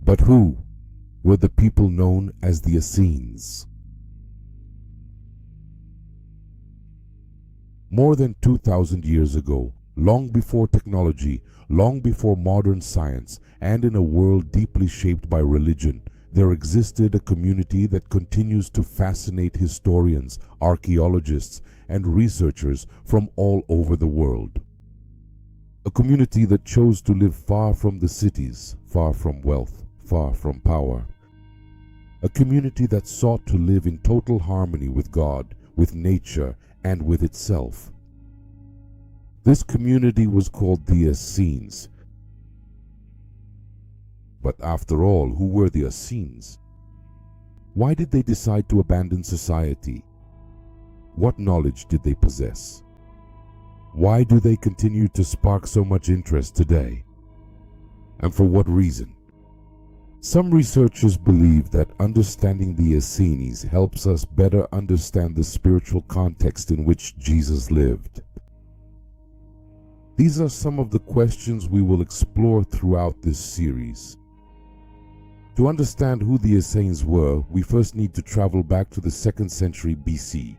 But who were the people known as the Essenes? More than 2,000 years ago, long before technology, long before modern science, and in a world deeply shaped by religion, there existed a community that continues to fascinate historians, archaeologists, and researchers from all over the world. A community that chose to live far from the cities, far from wealth, far from power. A community that sought to live in total harmony with God, with nature, and with itself. This community was called the Essenes. But after all, who were the Essenes? Why did they decide to abandon society? What knowledge did they possess? Why do they continue to spark so much interest today? And for what reason? Some researchers believe that understanding the Essenes helps us better understand the spiritual context in which Jesus lived. These are some of the questions we will explore throughout this series. To understand who the Essenes were, we first need to travel back to the 2nd century BC.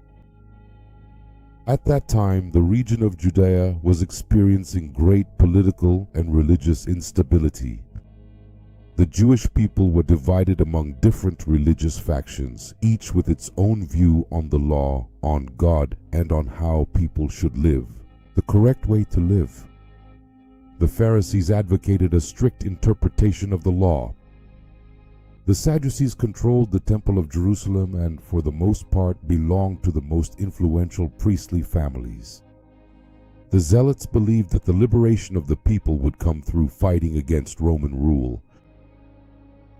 At that time, the region of Judea was experiencing great political and religious instability. The Jewish people were divided among different religious factions, each with its own view on the law, on God, and on how people should live, the correct way to live. The Pharisees advocated a strict interpretation of the law. The Sadducees controlled the Temple of Jerusalem and, for the most part, belonged to the most influential priestly families. The Zealots believed that the liberation of the people would come through fighting against Roman rule.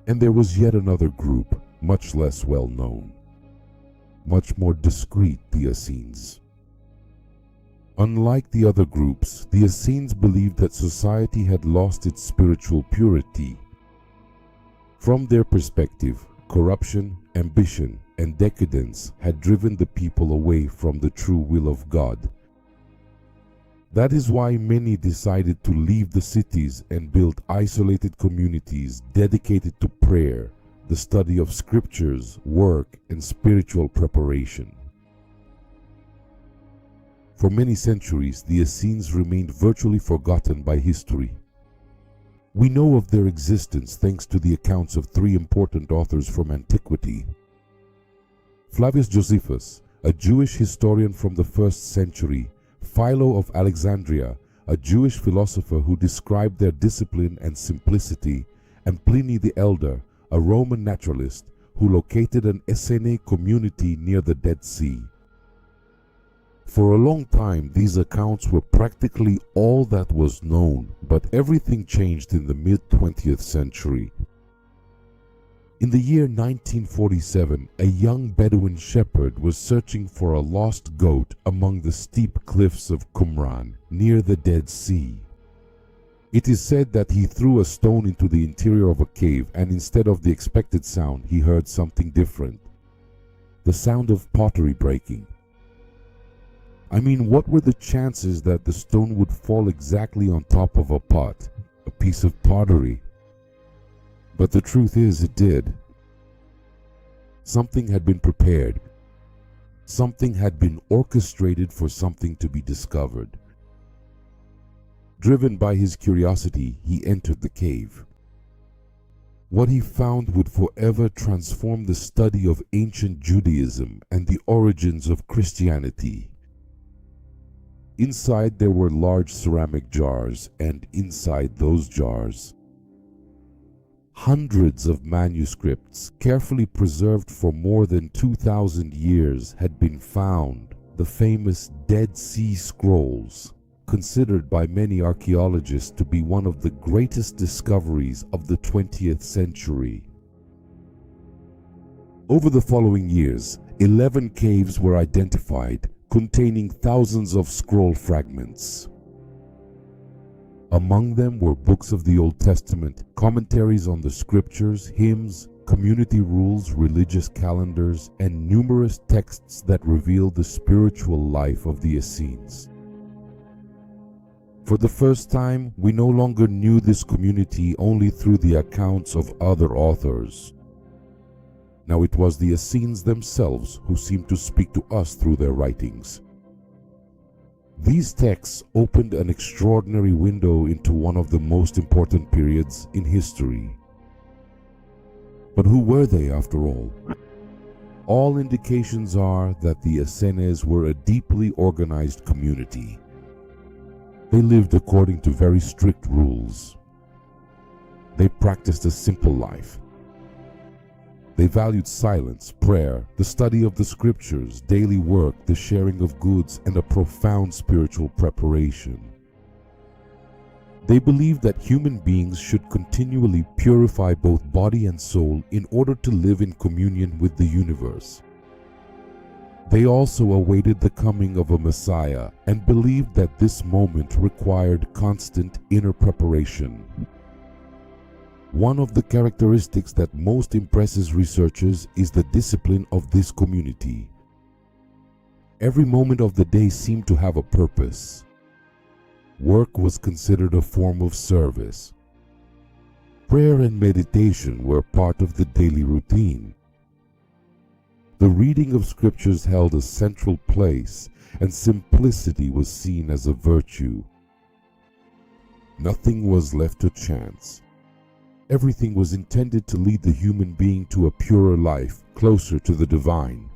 And there was yet another group, much less well known, much more discreet, the Essenes. Unlike the other groups, the Essenes believed that society had lost its spiritual purity. From their perspective, corruption, ambition, and decadence had driven the people away from the true will of God. That is why many decided to leave the cities and build isolated communities dedicated to prayer, the study of scriptures, work, and spiritual preparation. For many centuries, the Essenes remained virtually forgotten by history. We know of their existence thanks to the accounts of 3 important authors from antiquity. Flavius Josephus, a Jewish historian from the 1st century, Philo of Alexandria, a Jewish philosopher who described their discipline and simplicity, and Pliny the Elder, a Roman naturalist who located an Essene community near the Dead Sea. For a long time, these accounts were practically all that was known, but everything changed in the mid-20th century. In the year 1947, a young Bedouin shepherd was searching for a lost goat among the steep cliffs of Qumran, near the Dead Sea. It is said that he threw a stone into the interior of a cave, and instead of the expected sound, he heard something different. The sound of pottery breaking. I mean, what were the chances that the stone would fall exactly on top of a pot, a piece of pottery? But the truth is, it did. Something had been prepared. Something had been orchestrated for something to be discovered. Driven by his curiosity, he entered the cave. What he found would forever transform the study of ancient Judaism and the origins of Christianity. Inside there were large ceramic jars, and inside those jars, hundreds of manuscripts, carefully preserved for more than 2,000 years, had been found, the famous Dead Sea Scrolls, considered by many archaeologists to be one of the greatest discoveries of the 20th century. Over the following years, 11 caves were identified, containing thousands of scroll fragments. Among them were books of the Old Testament, commentaries on the scriptures, hymns, community rules, religious calendars, and numerous texts that reveal the spiritual life of the Essenes. For the first time, we no longer knew this community only through the accounts of other authors. Now it was the Essenes themselves who seemed to speak to us through their writings. These texts opened an extraordinary window into one of the most important periods in history. But who were they after all? All indications are that the Essenes were a deeply organized community. They lived according to very strict rules. They practiced a simple life. They valued silence, prayer, the study of the scriptures, daily work, the sharing of goods, and a profound spiritual preparation. They believed that human beings should continually purify both body and soul in order to live in communion with the universe. They also awaited the coming of a Messiah and believed that this moment required constant inner preparation. One of the characteristics that most impresses researchers is the discipline of this community. Every moment of the day seemed to have a purpose. Work was considered a form of service. Prayer and meditation were part of the daily routine. The reading of scriptures held a central place, and simplicity was seen as a virtue. Nothing was left to chance. Everything was intended to lead the human being to a purer life, closer to the divine.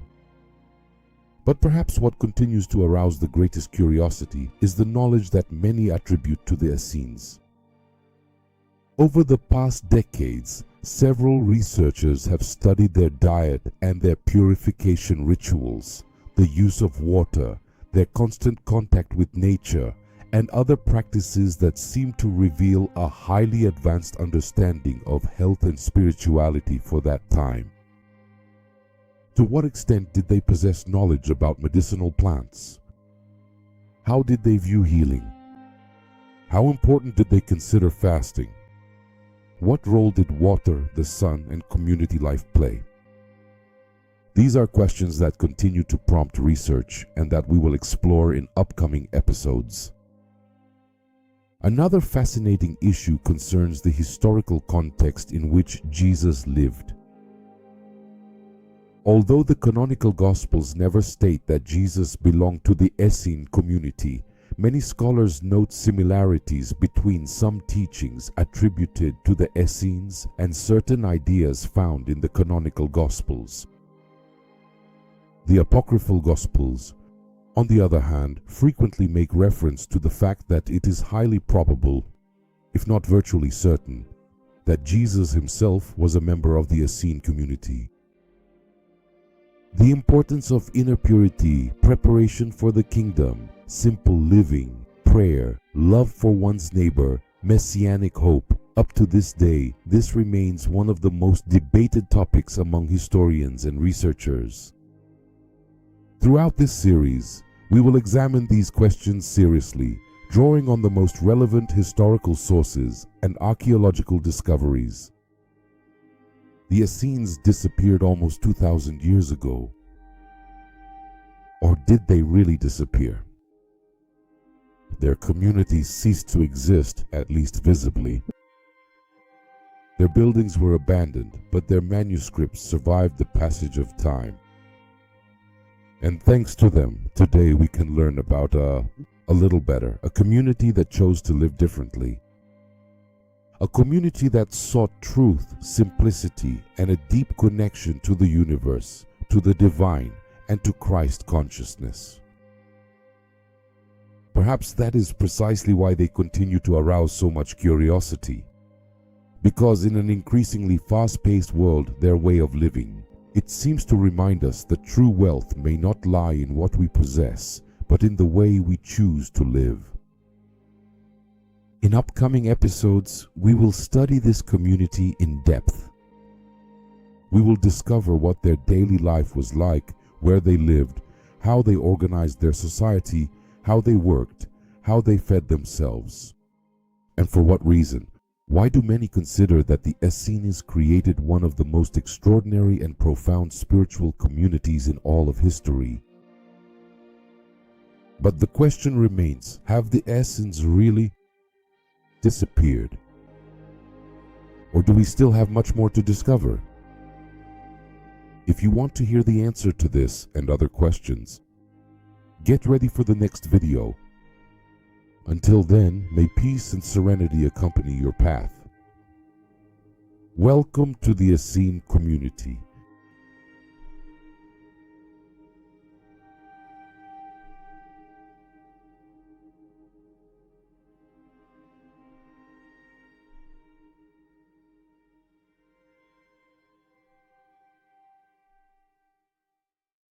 But perhaps what continues to arouse the greatest curiosity is the knowledge that many attribute to the Essenes. Over the past decades, several researchers have studied their diet and their purification rituals, the use of water, their constant contact with nature, and other practices that seem to reveal a highly advanced understanding of health and spirituality for that time. To what extent did they possess knowledge about medicinal plants? How did they view healing? How important did they consider fasting? What role did water, the sun, and community life play? These are questions that continue to prompt research and that we will explore in upcoming episodes. Another fascinating issue concerns the historical context in which Jesus lived. Although the canonical Gospels never state that Jesus belonged to the Essene community, many scholars note similarities between some teachings attributed to the Essenes and certain ideas found in the canonical Gospels. The apocryphal Gospels, on the other hand, frequently make reference to the fact that it is highly probable, if not virtually certain, that Jesus himself was a member of the Essene community. The importance of inner purity, preparation for the kingdom, simple living, prayer, love for one's neighbor, messianic hope. Up to this day, this remains one of the most debated topics among historians and researchers. Throughout this series, we will examine these questions seriously, drawing on the most relevant historical sources and archaeological discoveries. The Essenes disappeared almost 2,000 years ago. Or did they really disappear? Their communities ceased to exist, at least visibly. Their buildings were abandoned, but their manuscripts survived the passage of time. And thanks to them, today we can learn about a little better, a community that chose to live differently. A community that sought truth, simplicity, and a deep connection to the universe, to the divine, and to Christ consciousness. Perhaps that is precisely why they continue to arouse so much curiosity. Because in an increasingly fast-paced world, their way of living, it seems to remind us that true wealth may not lie in what we possess, but in the way we choose to live. In upcoming episodes, we will study this community in depth. We will discover what their daily life was like, where they lived, how they organized their society, how they worked, how they fed themselves. And for what reason? Why do many consider that the Essenes created one of the most extraordinary and profound spiritual communities in all of history? But the question remains, have the Essenes really disappeared? Or do we still have much more to discover? If you want to hear the answer to this and other questions, get ready for the next video. Until then, may peace and serenity accompany your path. Welcome to the Essene community.